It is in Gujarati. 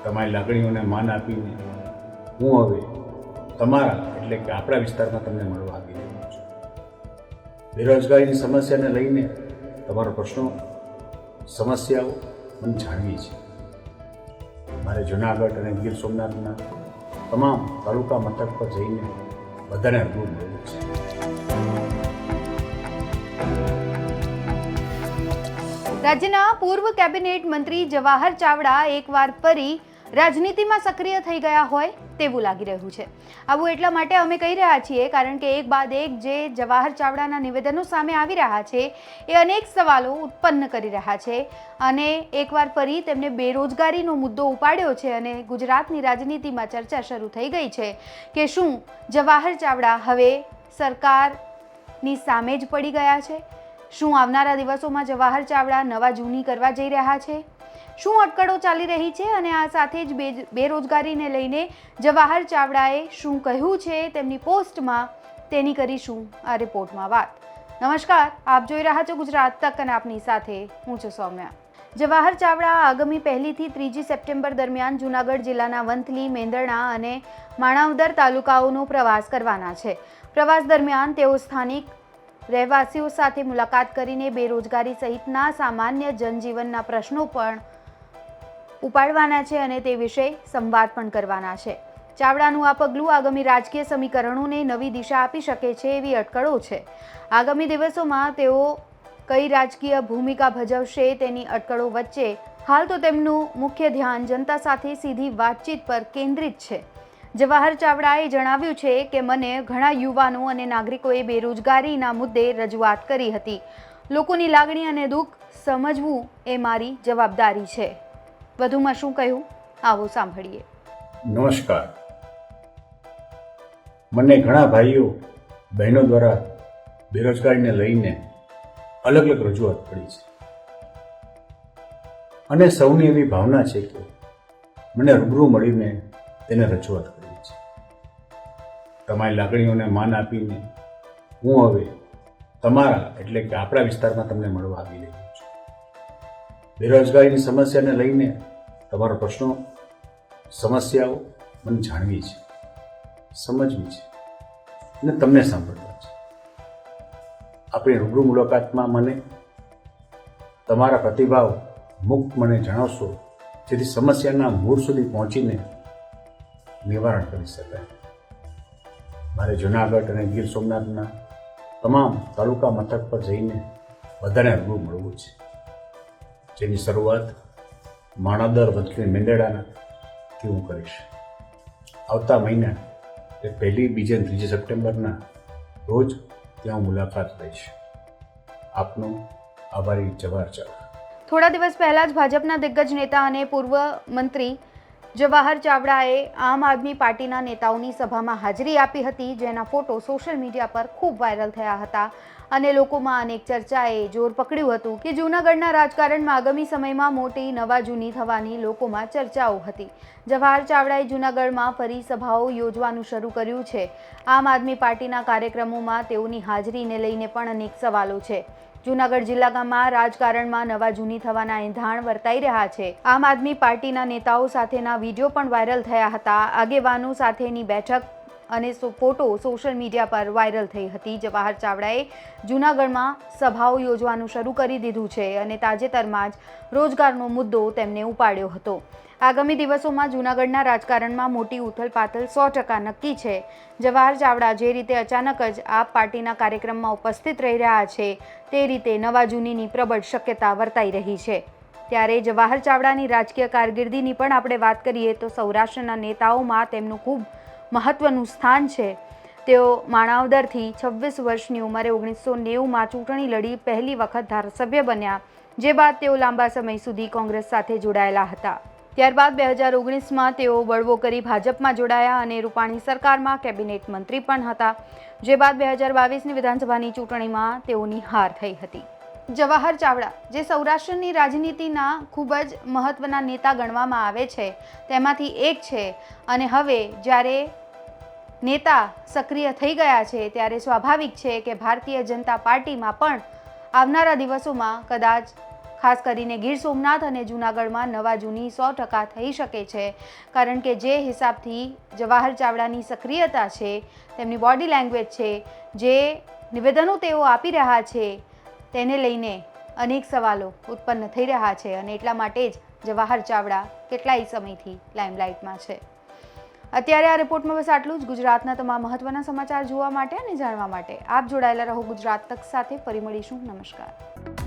તમારી લાગણીઓને માન આપીને હું હવે તમારા એટલે કે આપણા વિસ્તારમાં તમને મળવા આવી રહ્યો છું. બેરોજગારીની સમસ્યાને લઈને તમારો પ્રશ્નો સમસ્યાઓ મને જાણવી છે. મારે જૂનાગઢ અને ગીર સોમનાથના તમામ તાલુકા મથક પર જઈને બધાને રૂબરૂ મળવું છે. રાજ્યના પૂર્વ કેબિનેટ મંત્રી જવાહર ચાવડા એકવાર ફરી રાજનીતિમાં સક્રિય થઈ ગયા હોય તેવું લાગી રહ્યું છે. આવું એટલા માટે અમે કહી રહ્યા છીએ કારણ કે એક બાદ એક જે જવાહર ચાવડાના નિવેદનો સામે આવી રહ્યા છે એ અનેક સવાલો ઉત્પન્ન કરી રહ્યા છે અને એકવાર ફરી તેમને બેરોજગારીનો મુદ્દો ઉપાડ્યો છે અને ગુજરાતની રાજનીતિમાં ચર્ચા શરૂ થઈ ગઈ છે કે શું જવાહર ચાવડા હવે સરકારની સામે જ પડી ગયા છે? શું આવનારા દિવસોમાં જવાહર ચાવડા નવા જૂની કરવા જઈ રહ્યા છે? શું અટકળો ચાલી રહી છે અને આ સાથે જ બેરોજગારીને લઈને જવાહર ચાવડાએ શું કહ્યું છે તેમની પોસ્ટમાં તેની કરીશું આ રિપોર્ટમાં વાત. નમસ્કાર, આપ જોઈ રહ્યા છો ગુજરાત તક અને આપની સાથે હું છું સૌમ્યા. જવાહર ચાવડા આગામી 1 થી 3 સપ્ટેમ્બર દરમિયાન જૂનાગઢ જિલ્લાના વંથલી, મેંદરણા અને માણાવદર તાલુકાઓનો પ્રવાસ કરવાના છે. પ્રવાસ દરમિયાન તેઓ સ્થાનિક રહેવાસીઓ સાથે મુલાકાત કરીને બેરોજગારી સહિતના સામાન્ય જનજીવનના પ્રશ્નો પણ ઉપાડવાના છે અને તે વિશે સંવાદ પણ કરવાના છે. ચાવડાનું આ પગલું આગામી રાજકીય સમીકરણોને નવી દિશા આપી શકે છે એવી અટકળો છે. આગામી દિવસોમાં તેઓ કઈ રાજકીય ભૂમિકા ભજવશે તેની અટકળો વચ્ચે હાલ તો તેમનું મુખ્ય ધ્યાન જનતા સાથે સીધી વાતચીત પર કેન્દ્રિત છે. જવાહર ચાવડાએ જણાવ્યું છે કે મને ઘણા યુવાનો અને નાગરિકોએ બેરોજગારીના મુદ્દે રજૂઆત કરી હતી. લોકોની લાગણી અને દુઃખ સમજવું એ મારી જવાબદારી છે. વધુમાં શું કહ્યું આવો સાંભળીએ. નમસ્કાર. મને ઘણા ભાઈઓ બહેનો દ્વારા બેરોજગારીને લઈને અલગ અલગ રજૂઆત પડી છે અને સૌની એવી ભાવના છે કે મને રૂબરૂ મળીને તેને રજૂઆત કરવી છે. તમારી લાગણીઓને માન આપીને હું હવે તમારા એટલે કે આપણા વિસ્તારમાં તમને મળવા આવી રહ્યો છું. બેરોજગારીની સમસ્યાને લઈને તમારો પ્રશ્નો સમસ્યાઓ મને જાણવી છે, સમજવી છે અને તમને સાંભળવા છે. આપણી રૂબરૂ મુલાકાતમાં મને તમારા પ્રતિભાવ મુક્ત મને જણાવશો જેથી સમસ્યાના મૂળ સુધી પહોંચીને નિવારણ કરી શકાય. મારે જૂનાગઢ અને ગીર સોમનાથના તમામ તાલુકા મથક પર જઈને બધાને રૂબરૂ મળવું છે, જેની શરૂઆત માણાવદર, વંથલી, મેંદરડાથી હું કરીશ. આવતા મહિના એટલે 1, 2 અને 3 સપ્ટેમ્બરના રોજ ત્યાં મુલાકાત લઈશ. આપનો આભારી જવાહર ચાવડા. થોડા દિવસ પહેલા જ ભાજપના દિગ્ગજ નેતા અને પૂર્વ મંત્રી જવાહર ચાવડાએ આમ આદમી પાર્ટીના નેતાઓની સભામાં હાજરી આપી હતી, જેના ફોટો સોશિયલ મીડિયા પર ખૂબ વાયરલ થયા હતા અને લોકોમાં અનેક ચર્ચાએ જોર પકડ્યું હતું કે જૂનાગઢના રાજકારણમાં આગામી સમયમાં મોટી નવા જૂની થવાની લોકોમાં ચર્ચાઓ હતી. જવાહર ચાવડાએ જૂનાગઢમાં ફરી સભાઓ યોજવાનું શરૂ કર્યું છે. આમ આદમી પાર્ટીના કાર્યક્રમોમાં તેઓની હાજરીને લઈને પણ અનેક સવાલો છે. જૂનાગઢ જિલ્લામાં રાજકારણમાં નવા જૂની થવાના એંધાણ વર્તાઈ રહ્યા છે. આમ આદમી પાર્ટીના નેતાઓ સાથેના વિડીયો પણ વાયરલ થયા હતા. આગેવાનો સાથેની બેઠક અને ફોટો સોશિયલ મીડિયા પર વાયરલ થઈ હતી. જવાહર ચાવડાએ જૂનાગઢમાં સભાઓ યોજવાનું શરૂ કરી દીધું છે અને તાજેતરમાં જ રોજગારનો મુદ્દો તેમને ઉપાડ્યો હતો. આગામી દિવસોમાં જૂનાગઢના રાજકારણમાં મોટી ઉથલપાથલ 100% નક્કી છે. જવાહર ચાવડા જે રીતે અચાનક જ આપ પાર્ટીના કાર્યક્રમમાં ઉપસ્થિત રહી રહ્યા છે તે રીતે નવા જૂનીની પ્રબળ શક્યતા વર્તાઈ રહી છે. ત્યારે જવાહર ચાવડાની રાજકીય કારકિર્દીની પણ આપણે વાત કરીએ તો સૌરાષ્ટ્રના નેતાઓમાં તેમનું ખૂબ મહત્વનું સ્થાન છે. તેઓ માણાવદરથી 26 વર્ષની ઉંમરે 1990માં ચૂંટણી લડી પહેલી વખત ધારાસભ્ય બન્યા, જે બાદ તેઓ લાંબા સમય સુધી કોંગ્રેસ સાથે જોડાયેલા હતા. ત્યારબાદ 2019માં તેઓ બળવો કરી ભાજપમાં જોડાયા અને રૂપાણી સરકારમાં કેબિનેટ મંત્રી પણ હતા, જે બાદ 2022ની વિધાનસભાની ચૂંટણીમાં તેઓની હાર થઈ હતી. જવાહર ચાવડા જે સૌરાષ્ટ્રની રાજનીતિના ખૂબ જ મહત્વના નેતા ગણવામાં આવે છે તેમાંથી એક છે અને હવે જ્યારે નેતા સક્રિય થઈ ગયા છે ત્યારે સ્વાભાવિક છે કે ભારતીય જનતા પાર્ટીમાં પણ આવનારા દિવસોમાં કદાચ ખાસ કરીને ગીર સોમનાથ અને જૂનાગઢમાં નવા જૂની 100% થઈ શકે છે, કારણ કે જે હિસાબથી જવાહર ચાવડાની સક્રિયતા છે, તેમની બોડી લેંગ્વેજ છે, જે નિવેદનો તેઓ આપી રહ્યા છે, તેને લઈને અનેક સવાલો ઉત્પન્ન થઈ રહ્યા છે અને એટલા માટે જ જવાહર ચાવડા કેટલાય સમયથી લાઇમલાઇટમાં છે. અત્યારે આ રિપોર્ટમાં બસ આટલું જ. ગુજરાતના તમામ મહત્વના સમાચાર જોવા માટે અને જાણવા માટે આપ જોડાયેલા રહો ગુજરાત તક સાથે. ફરી મળીશું. નમસ્કાર.